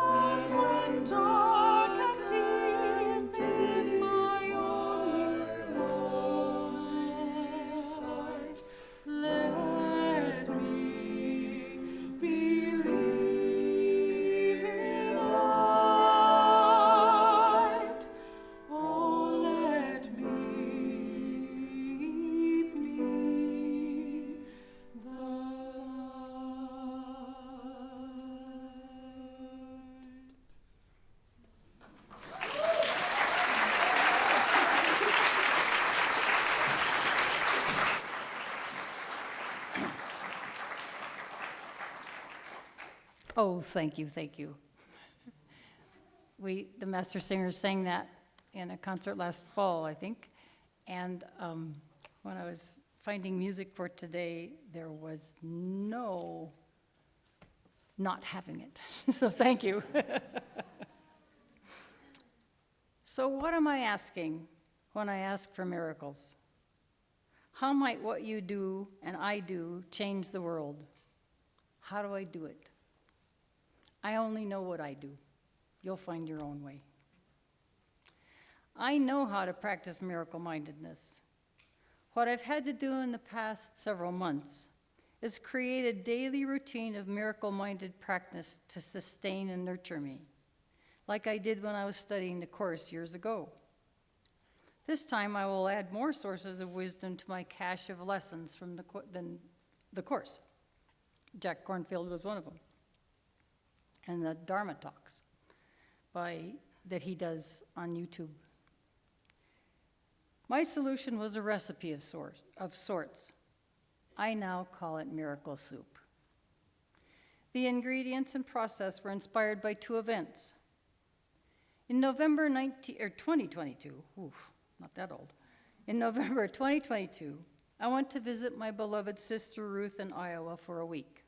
And when dark and deep is my only sight, let me believe in light. Oh, let me be the light. Oh, thank you, thank you. The Master Singers sang that in a concert last fall, I think. And when I was finding music for today, there was no not having it. So thank you. So what am I asking when I ask for miracles? How might what you do and I do change the world? How do I do it? I only know what I do. You'll find your own way. I know how to practice miracle-mindedness. What I've had to do in the past several months is create a daily routine of miracle-minded practice to sustain and nurture me, like I did when I was studying the Course years ago. This time I will add more sources of wisdom to my cache of lessons from the Course. Jack Kornfield was one of them. And the Dharma talks that he does on YouTube. My solution was a recipe of sorts. I now call it miracle soup. The ingredients and process were inspired by two events. In November 2022, not that old. In November 2022, I went to visit my beloved sister Ruth in Iowa for a week.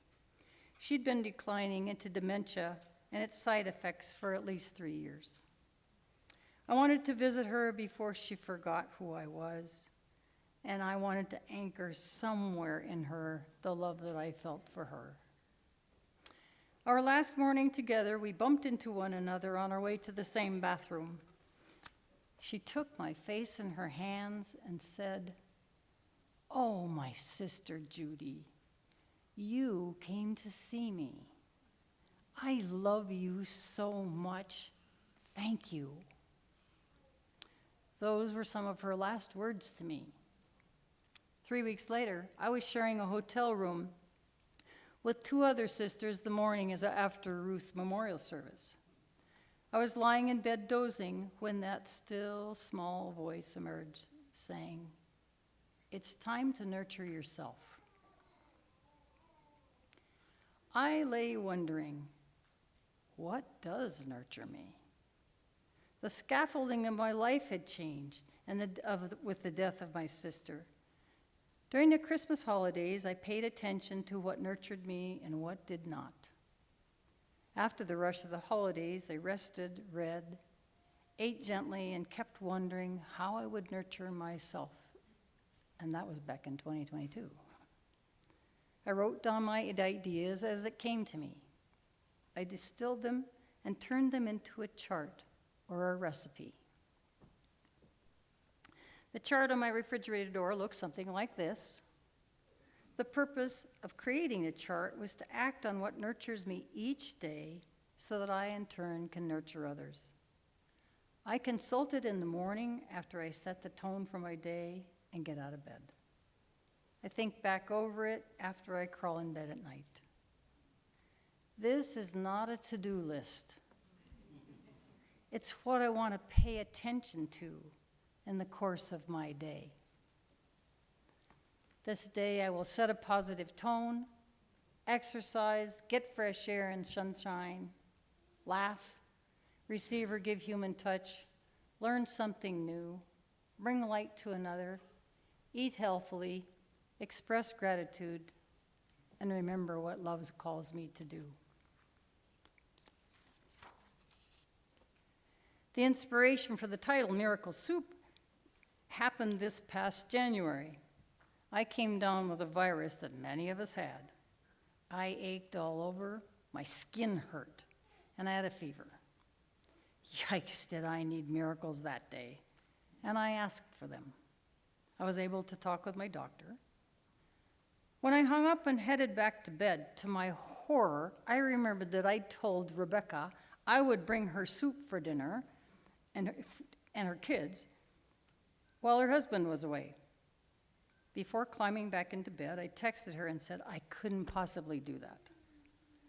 She'd been declining into dementia and its side effects for at least 3 years. I wanted to visit her before she forgot who I was, and I wanted to anchor somewhere in her the love that I felt for her. Our last morning together, we bumped into one another on our way to the same bathroom. She took my face in her hands and said, "Oh, my sister Judy, you came to see me. I love you so much. Thank you." Those were some of her last words to me. 3 weeks later, I was sharing a hotel room with two other sisters the morning after Ruth's memorial service. I was lying in bed dozing when that still small voice emerged, saying, "It's time to nurture yourself." I lay wondering, what does nurture me? The scaffolding of my life had changed with the death of my sister. During the Christmas holidays, I paid attention to what nurtured me and what did not. After the rush of the holidays, I rested, read, ate gently, and kept wondering how I would nurture myself. And that was back in 2022. I wrote down my ideas as it came to me. I distilled them and turned them into a chart or a recipe. The chart on my refrigerator door looks something like this. The purpose of creating a chart was to act on what nurtures me each day so that I, in turn, can nurture others. I consult it in the morning after I set the tone for my day and get out of bed. I think back over it after I crawl in bed at night. This is not a to-do list. It's what I want to pay attention to in the course of my day. This day I will set a positive tone, exercise, get fresh air and sunshine, laugh, receive or give human touch, learn something new, bring light to another, eat healthily, express gratitude, and remember what love calls me to do. The inspiration for the title, Miracle Soup, happened this past January. I came down with a virus that many of us had. I ached all over, my skin hurt, and I had a fever. Yikes, did I need miracles that day, and I asked for them. I was able to talk with my doctor. When I hung up and headed back to bed, to my horror, I remembered that I told Rebecca I would bring her soup for dinner and her kids while her husband was away. Before climbing back into bed, I texted her and said I couldn't possibly do that.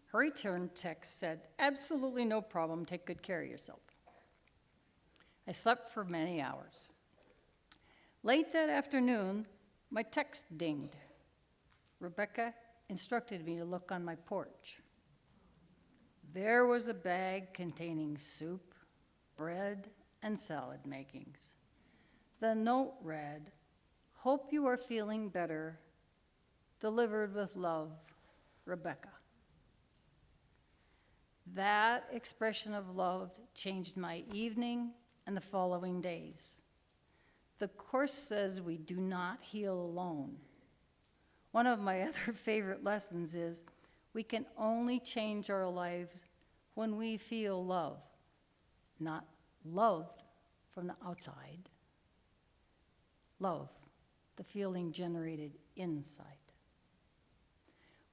Her return text said, absolutely no problem, take good care of yourself. I slept for many hours. Late that afternoon, my text dinged. Rebecca instructed me to look on my porch. There was a bag containing soup, bread, and salad makings. The note read, "Hope you are feeling better. Delivered with love, Rebecca." That expression of love changed my evening and the following days. The Course says we do not heal alone. One of my other favorite lessons is we can only change our lives when we feel love, not loved from the outside. Love, the feeling generated inside.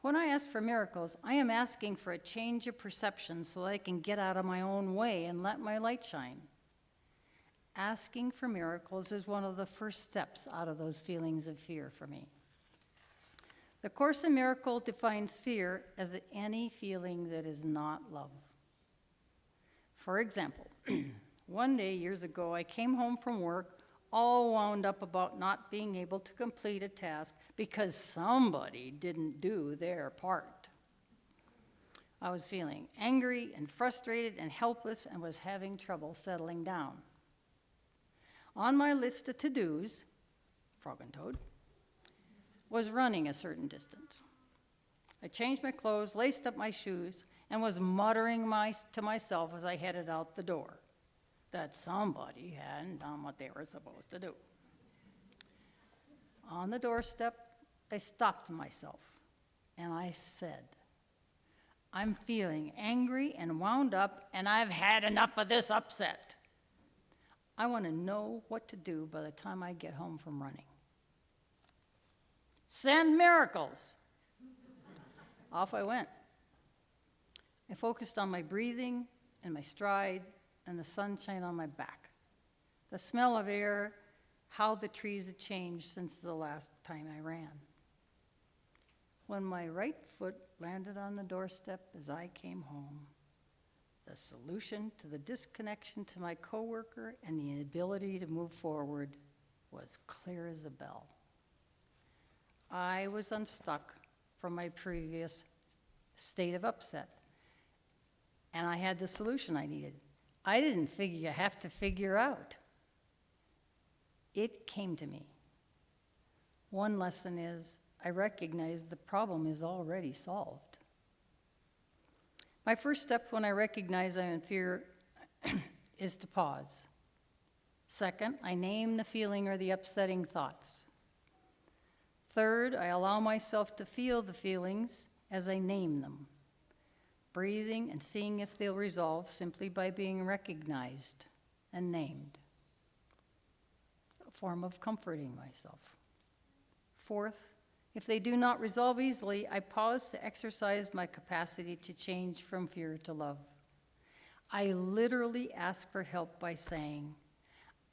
When I ask for miracles, I am asking for a change of perception so that I can get out of my own way and let my light shine. Asking for miracles is one of the first steps out of those feelings of fear for me. The Course in Miracles defines fear as any feeling that is not love. For example, one day years ago, I came home from work all wound up about not being able to complete a task because somebody didn't do their part. I was feeling angry and frustrated and helpless and was having trouble settling down. On my list of to-dos, frog and toad, was running a certain distance. I changed my clothes, laced up my shoes, and was muttering to myself as I headed out the door that somebody hadn't done what they were supposed to do. On the doorstep, I stopped myself, and I said, I'm feeling angry and wound up, and I've had enough of this upset. I want to know what to do by the time I get home from running. Send miracles. Off I went. I focused on my breathing and my stride and the sunshine on my back, the smell of air, how the trees had changed since the last time I ran. When my right foot landed on the doorstep as I came home, the solution to the disconnection to my coworker and the inability to move forward was clear as a bell. I was unstuck from my previous state of upset, and I had the solution I needed. I didn't have to figure out. It came to me. One lesson is I recognize the problem is already solved. My first step when I recognize I'm in fear is to pause. Second, I name the feeling or the upsetting thoughts. Third, I allow myself to feel the feelings as I name them, breathing and seeing if they'll resolve simply by being recognized and named, a form of comforting myself. Fourth, if they do not resolve easily, I pause to exercise my capacity to change from fear to love. I literally ask for help by saying,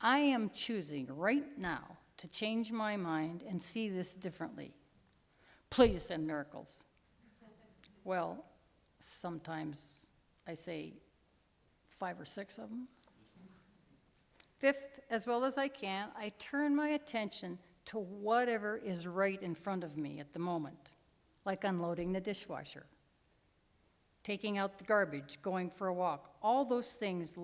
I am choosing right now to change my mind and see this differently. Please send miracles. Well, sometimes I say 5 or 6 of them. Fifth, as well as I can, I turn my attention to whatever is right in front of me at the moment, like unloading the dishwasher, taking out the garbage, going for a walk, all those things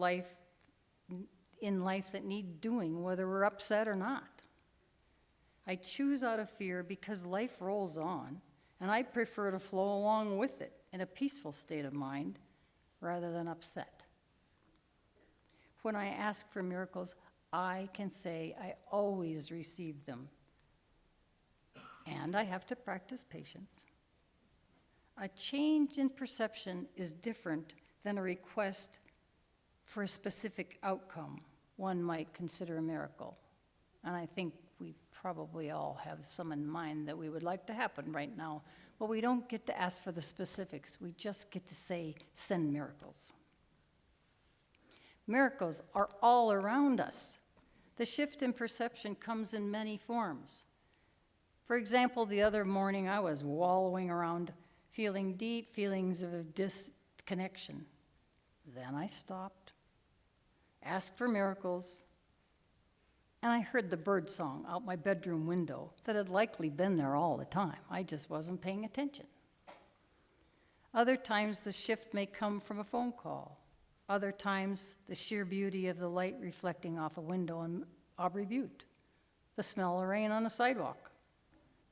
in life that need doing, whether we're upset or not. I choose out of fear because life rolls on, and I prefer to flow along with it in a peaceful state of mind rather than upset. When I ask for miracles, I can say I always receive them. And I have to practice patience. A change in perception is different than a request for a specific outcome one might consider a miracle. And I think we probably all have some in mind that we would like to happen right now. But we don't get to ask for the specifics. We just get to say, send miracles. Miracles are all around us. The shift in perception comes in many forms. For example, the other morning I was wallowing around, feeling deep feelings of disconnection. Then I stopped, asked for miracles, and I heard the bird song out my bedroom window that had likely been there all the time. I just wasn't paying attention. Other times the shift may come from a phone call. Other times, the sheer beauty of the light reflecting off a window in Aubrey Butte, the smell of rain on the sidewalk,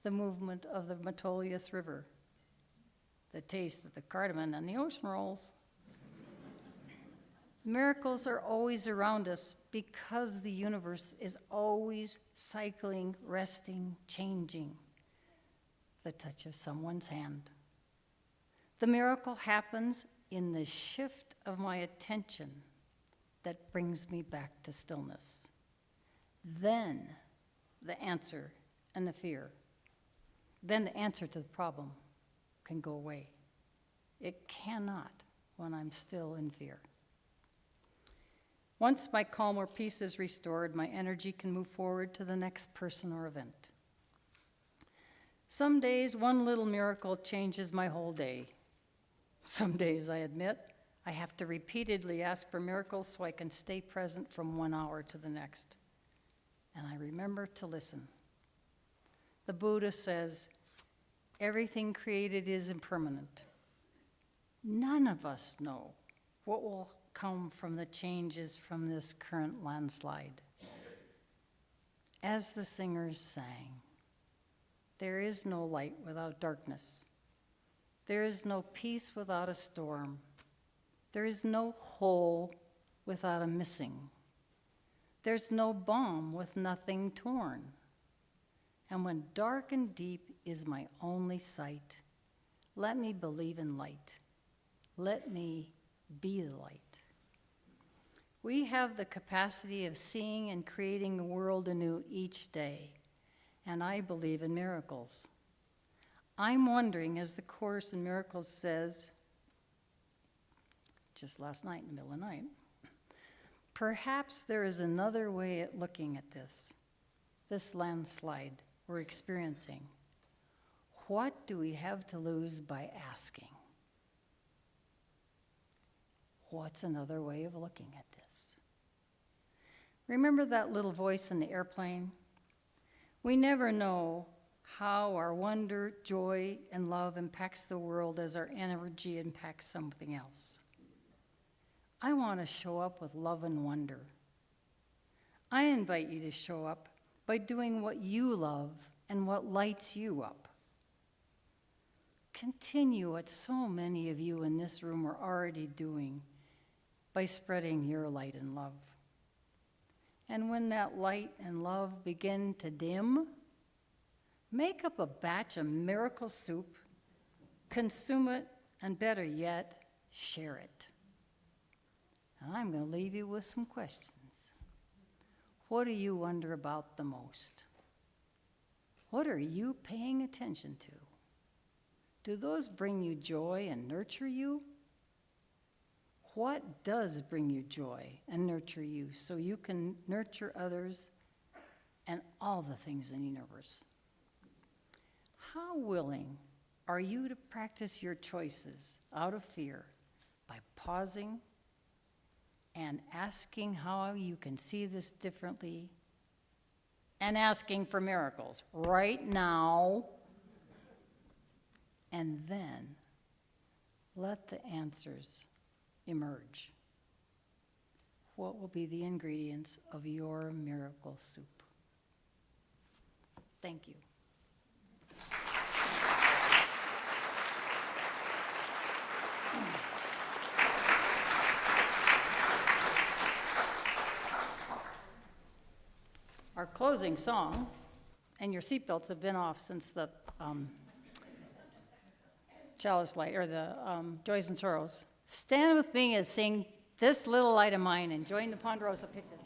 the movement of the Metolius River, the taste of the cardamom and the ocean rolls. Miracles are always around us because the universe is always cycling, resting, changing. The touch of someone's hand. The miracle happens in the shift of my attention that brings me back to stillness. Then the answer and the fear, then the answer to the problem can go away. It cannot when I'm still in fear. Once my calm or peace is restored, my energy can move forward to the next person or event. Some days, one little miracle changes my whole day. Some days, I admit, I have to repeatedly ask for miracles so I can stay present from 1 hour to the next. And I remember to listen. The Buddha says, everything created is impermanent. None of us know what will come from the changes from this current landslide. As the singers sang, there is no light without darkness. There is no peace without a storm. There is no whole without a missing. There's no balm with nothing torn. And when dark and deep is my only sight, let me believe in light. Let me be the light. We have the capacity of seeing and creating the world anew each day, and I believe in miracles. I'm wondering, as the Course in Miracles says, just last night in the middle of the night, perhaps there is another way at looking at this landslide we're experiencing. What do we have to lose by asking? What's another way of looking at this? Remember that little voice in the airplane? We never know how our wonder, joy, and love impacts the world as our energy impacts something else. I want to show up with love and wonder. I invite you to show up by doing what you love and what lights you up. Continue what so many of you in this room are already doing by spreading your light and love. And when that light and love begin to dim, make up a batch of miracle soup, consume it, and better yet, share it. And I'm going to leave you with some questions. What do you wonder about the most? What are you paying attention to? Do those bring you joy and nurture you? What does bring you joy and nurture you so you can nurture others and all the things in the universe? How willing are you to practice your choices out of fear by pausing and asking how you can see this differently and asking for miracles right now? And then let the answers emerge. What will be the ingredients of your miracle soup? Thank you. Our closing song, and your seatbelts have been off since the chalice light, or the joys and sorrows. Stand with me and sing This Little Light of Mine and join the Ponderosa Pitches.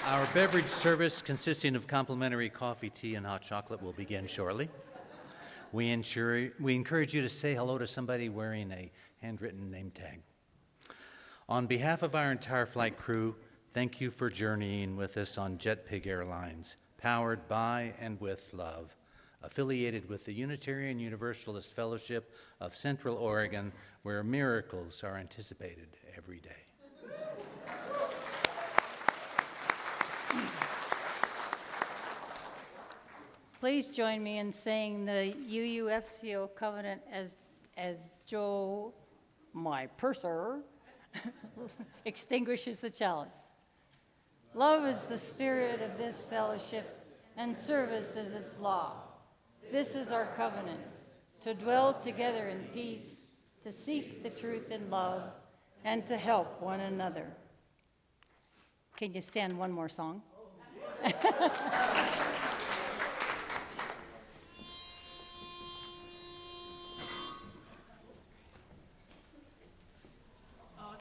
Our beverage service, consisting of complimentary coffee, tea, and hot chocolate, will begin shortly. We encourage you to say hello to somebody wearing a handwritten name tag. On behalf of our entire flight crew, thank you for journeying with us on JetPig Airlines, powered by and with love, affiliated with the Unitarian Universalist Fellowship of Central Oregon, where miracles are anticipated every day. Please join me in saying the UUFCO covenant as Joe, my purser, extinguishes the chalice. Love is the spirit of this fellowship, and service is its law. This is our covenant, to dwell together in peace, to seek the truth in love, and to help one another. Can you stand one more song?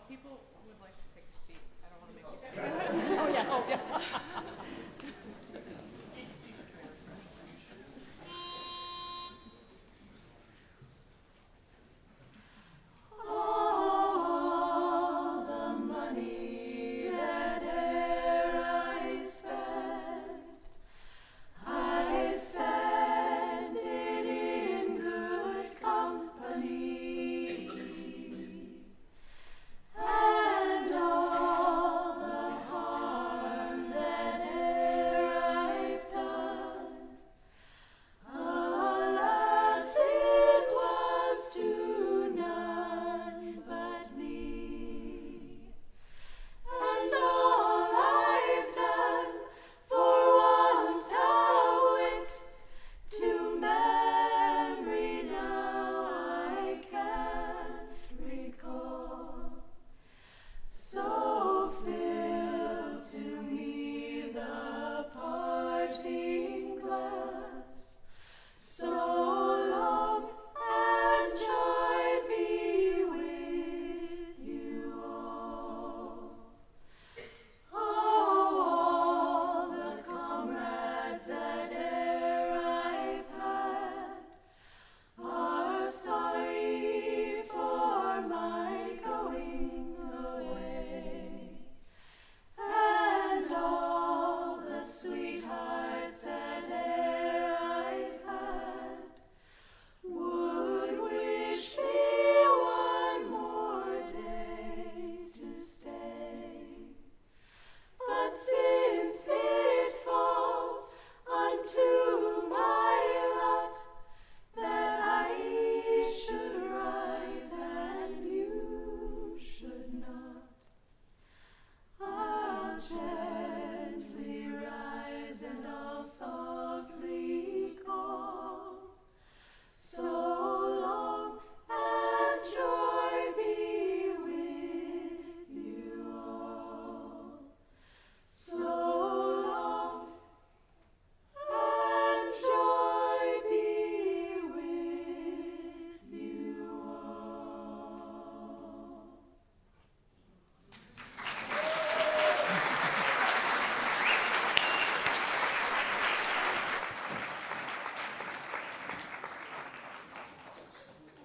People would like to take a seat. I don't want to make you stand. Oh, yeah, oh, yeah. All the money that e'er I spent,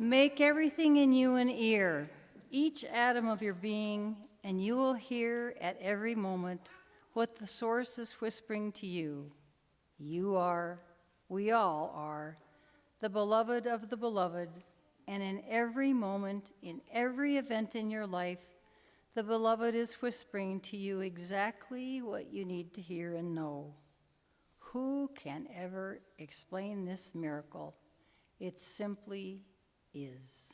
Make everything in you an ear, each atom of your being, and you will hear at every moment what the source is whispering to you. You are, we all are, the beloved of the beloved, and in every moment, in every event in your life, the beloved is whispering to you exactly what you need to hear and know. Who can ever explain this miracle? It simply is.